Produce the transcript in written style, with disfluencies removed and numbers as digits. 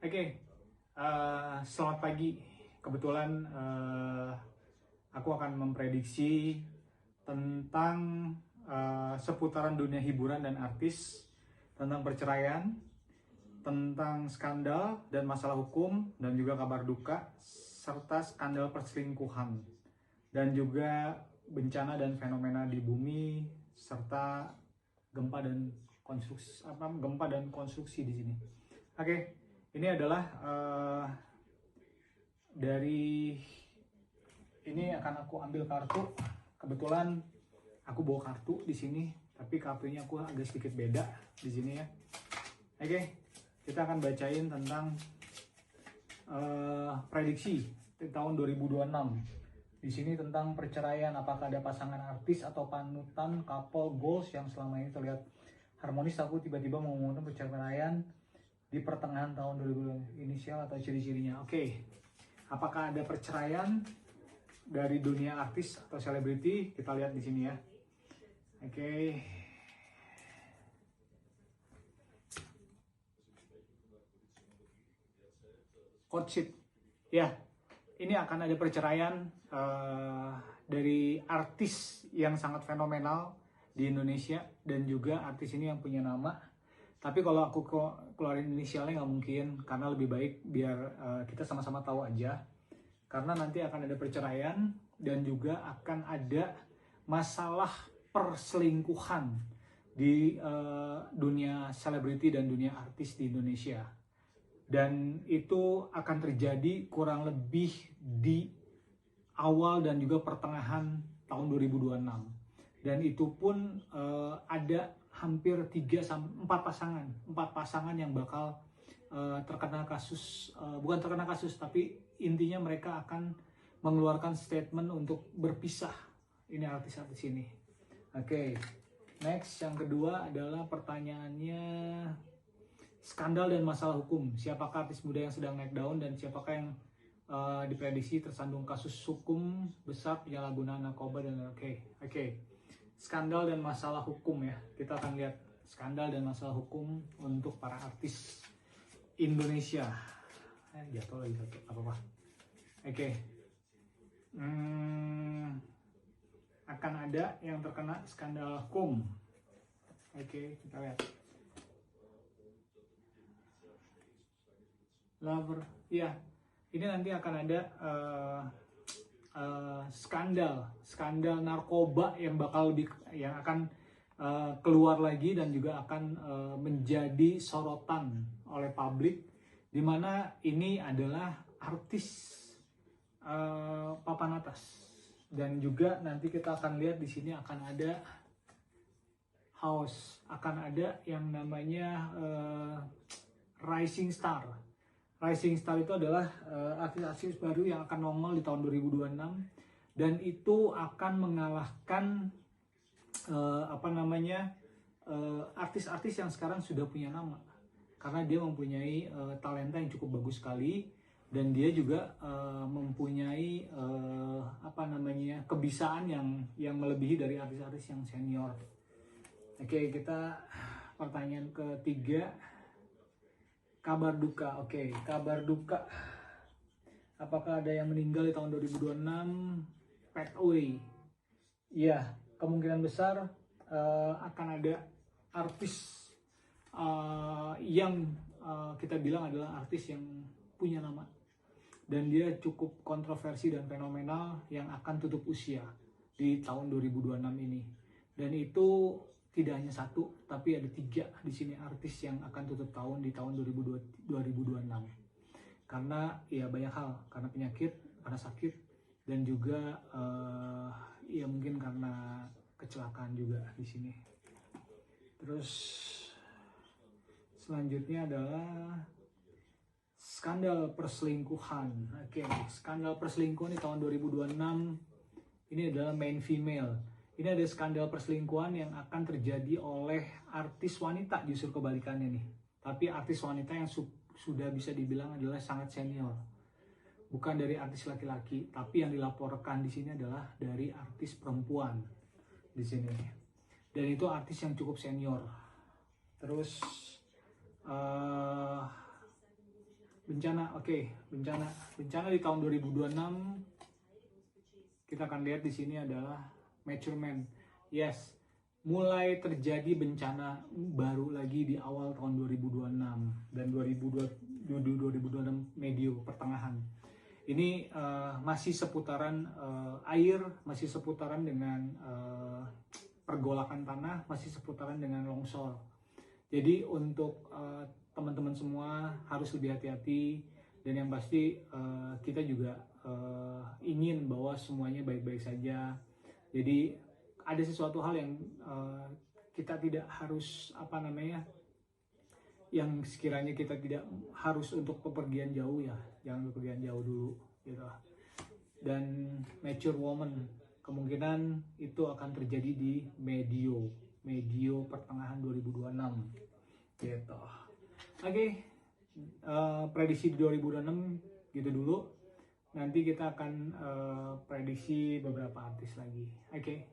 Oke, selamat pagi. Kebetulan aku akan memprediksi tentang seputaran dunia hiburan dan artis, tentang perceraian, tentang skandal dan masalah hukum, dan juga kabar duka, serta skandal perselingkuhan, dan juga bencana dan fenomena di bumi, serta gempa dan konstruksi di sini. Oke, ini adalah dari ini akan aku ambil kartu. Kebetulan aku bawa kartu di sini, tapi kartunya aku agak sedikit beda di sini ya. Oke, kita akan bacain tentang prediksi di tahun 2026. Di sini tentang perceraian, apakah ada pasangan artis atau panutan couple goals yang selama ini terlihat harmonis. Aku tiba-tiba mengumumkan perceraian di pertengahan tahun 2020, inisial atau ciri-cirinya. Oke, apakah ada perceraian dari dunia artis atau selebriti? Kita lihat di sini ya. Oke. Courtship. Ya, ini akan ada perceraian dari artis yang sangat fenomenal di Indonesia, dan juga artis ini yang punya nama. Tapi kalau aku keluarin inisialnya nggak mungkin, karena lebih baik biar kita sama-sama tahu aja. Karena nanti akan ada perceraian dan juga akan ada masalah perselingkuhan di dunia selebriti dan dunia artis di Indonesia. Dan itu akan terjadi kurang lebih di awal dan juga pertengahan tahun 2026. Dan itu pun ada hampir 3-4 pasangan yang bakal terkena kasus, bukan terkena kasus, tapi intinya mereka akan mengeluarkan statement untuk berpisah. Ini artis-artis ini. Oke, next, yang kedua adalah pertanyaannya skandal dan masalah hukum. Siapakah artis muda yang sedang naik daun, dan siapakah yang diprediksi tersandung kasus hukum besar penyalahgunaan narkoba dan oke. Skandal dan masalah hukum ya. Kita akan lihat skandal dan masalah hukum untuk para artis Indonesia. Jatuh lagi satu, apa-apa. Oke. Akan ada yang terkena skandal hukum. Oke, kita lihat. Lover, ya. Ini nanti akan ada skandal narkoba yang akan keluar lagi, dan juga akan menjadi sorotan oleh publik, dimana ini adalah artis papan atas. Dan juga nanti kita akan lihat di sini akan ada akan ada yang namanya Rising Star. Rising Star itu adalah artis-artis baru yang akan nongol di tahun 2026, dan itu akan mengalahkan artis-artis yang sekarang sudah punya nama, karena dia mempunyai talenta yang cukup bagus sekali, dan dia juga mempunyai kebisaan yang melebihi dari artis-artis yang senior. Oke, kita pertanyaan ketiga. Kabar duka. Oke, kabar duka. Apakah ada yang meninggal di tahun 2026? Path away. Iya, kemungkinan besar akan ada artis yang kita bilang adalah artis yang punya nama, dan dia cukup kontroversi dan fenomenal, yang akan tutup usia di tahun 2026 ini. Dan itu tidak hanya satu, tapi ada 3 di sini artis yang akan tutup tahun di tahun 2026. Karena ya banyak hal, karena penyakit, karena sakit, dan juga ya mungkin karena kecelakaan juga di sini. Terus selanjutnya adalah skandal perselingkuhan. Oke, skandal perselingkuhan di tahun 2026 ini adalah main female. Ini ada skandal perselingkuhan yang akan terjadi oleh artis wanita, justru kebalikannya nih. Tapi artis wanita yang sudah bisa dibilang adalah sangat senior. Bukan dari artis laki-laki, tapi yang dilaporkan di sini adalah dari artis perempuan di sini. Dan itu artis yang cukup senior. Terus bencana. Oke, bencana di tahun 2026 kita akan lihat di sini adalah mature man. Yes, mulai terjadi bencana baru lagi di awal tahun 2026 dan 2026 medio pertengahan. Ini masih seputaran air, masih seputaran dengan pergolakan tanah, masih seputaran dengan longsor. Jadi untuk teman-teman semua harus lebih hati-hati, dan yang pasti kita juga ingin bahwa semuanya baik-baik saja. Jadi ada sesuatu hal yang kita tidak harus yang sekiranya kita tidak harus untuk pepergian jauh, ya jangan bepergian jauh dulu gitu. Dan mature woman kemungkinan itu akan terjadi di medio pertengahan 2026 gitu. Oke, prediksi di 2026 gitu dulu. Nanti kita akan prediksi beberapa artis lagi. Oke.